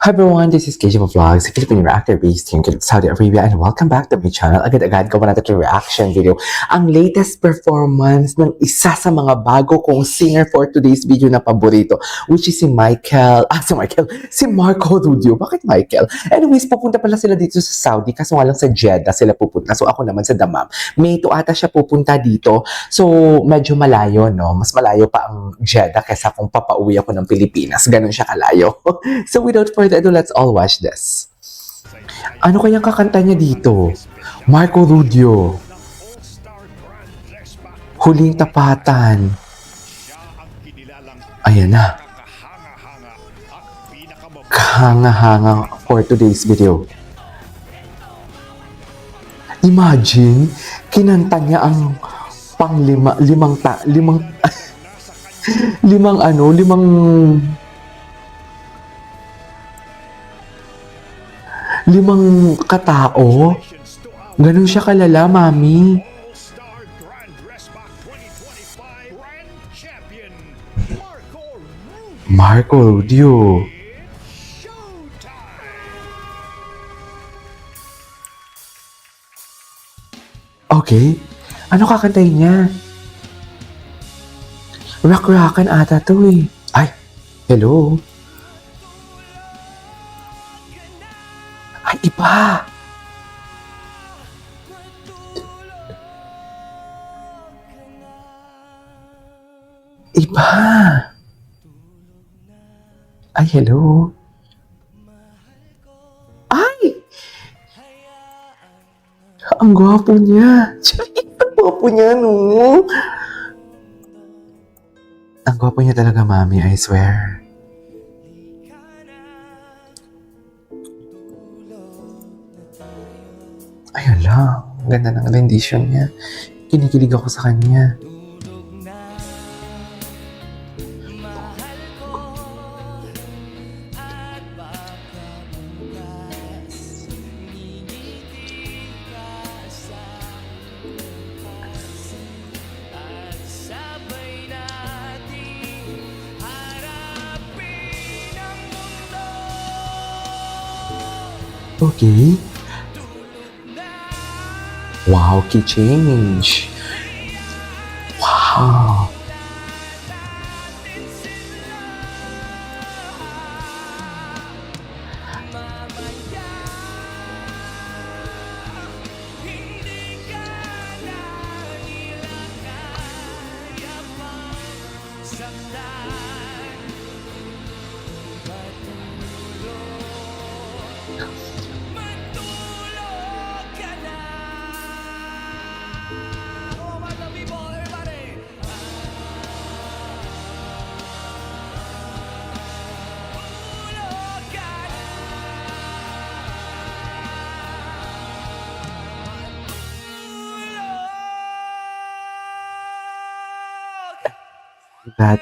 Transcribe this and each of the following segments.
Hi everyone, this is KJ Vlogs, a Filipino reactor based here in Saudi Arabia, and welcome back to my channel. Agad-agad gawa natin yung reaction video. Ang latest performance ng isa sa mga bago kong singer for today's video na paborito, which is si Marco Rubio. Bakit Michael? Anyways, pupunta pala sila dito sa Saudi, kaso nga lang sa Jeddah sila pupunta. So ako naman sa Dammam. May 2 ata siya pupunta dito. So medyo malayo, no? Mas malayo pa ang Jeddah kaysa kung papauwi ako ng Pilipinas. Ganun siya kalayo. So without further ado, let's all watch this. Ano kayang kakanta niya dito? Marco Rubio. Huling tapatan. Ayan na. Kahanga-hanga for today's video. Imagine, kinanta niya ang limang katao. Ganun siya kalala, mami. Marco Rubio. Okay. Ano kakantayin niya? Rock-rockan ata to eh. Ay, hello. Ay, iba. Iba. Ay, hello. Ay! Ang gwapo niya. Ang gwapo niya, no? Ang gwapo niya talaga, mami, I swear. Ayun lang. Ganda ng rendition niya. Kinikilig ako sa kanya. Okay. Wow, key change. Wow. That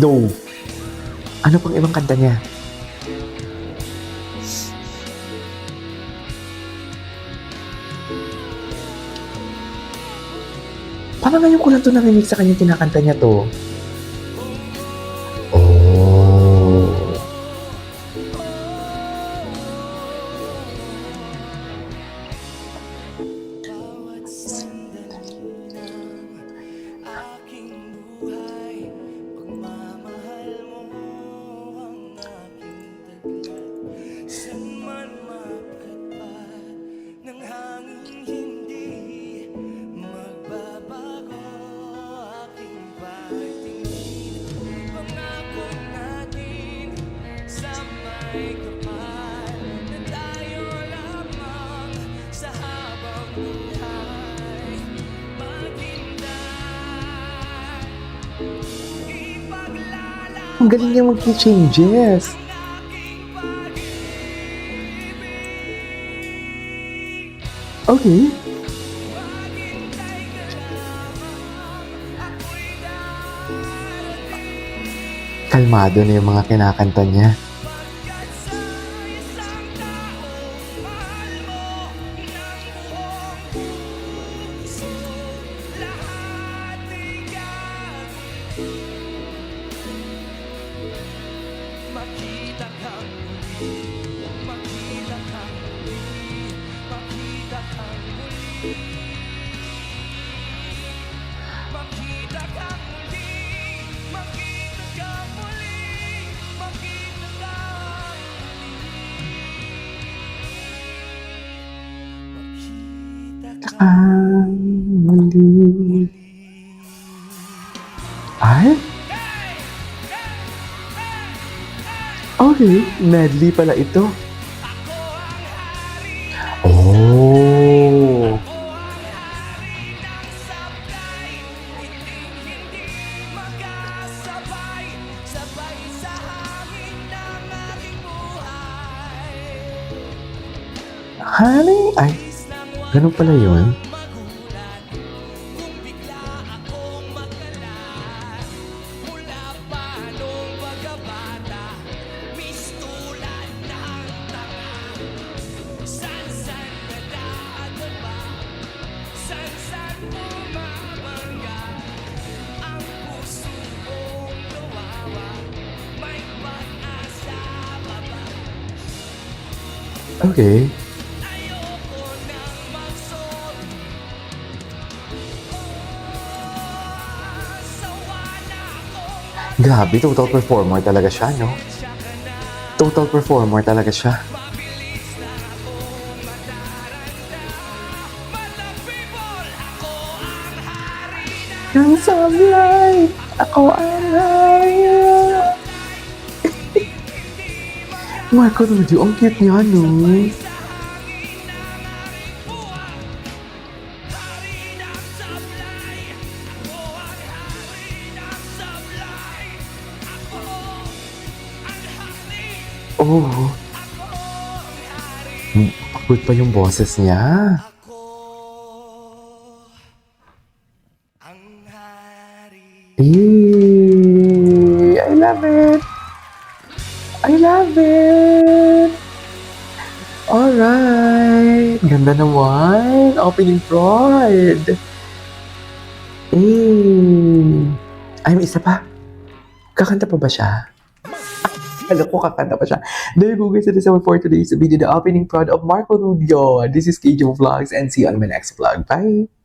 no. Ano pang ibang kanta niya? Parang ngayon ko lang ito narinig sa kanya kinakanta niya to. Oh. Ang galing niya mag-key changes. Okay. Kalmado na yung mga kinakanta niya. Ang muli. Ay? Okay, medley pala ito. Oh. Honey, ay, ganun pala yun. Okay. Grabe, total performer talaga siya, no? Total performer talaga siya. Ang sablay, ako ang hayop. Marco Rudio, ang cute niya, no? Oh, good pa yung boses niya. I love it. I love it. Alright. Ganda naman. Opening prod. Ay, may isa pa. Kakanta pa ba siya? Alam ko kakanta pa siya. There you go guys. That is our for today's video. The opening prod of Marco Rubio. This is KJ Vlogs and see you on my next vlog. Bye!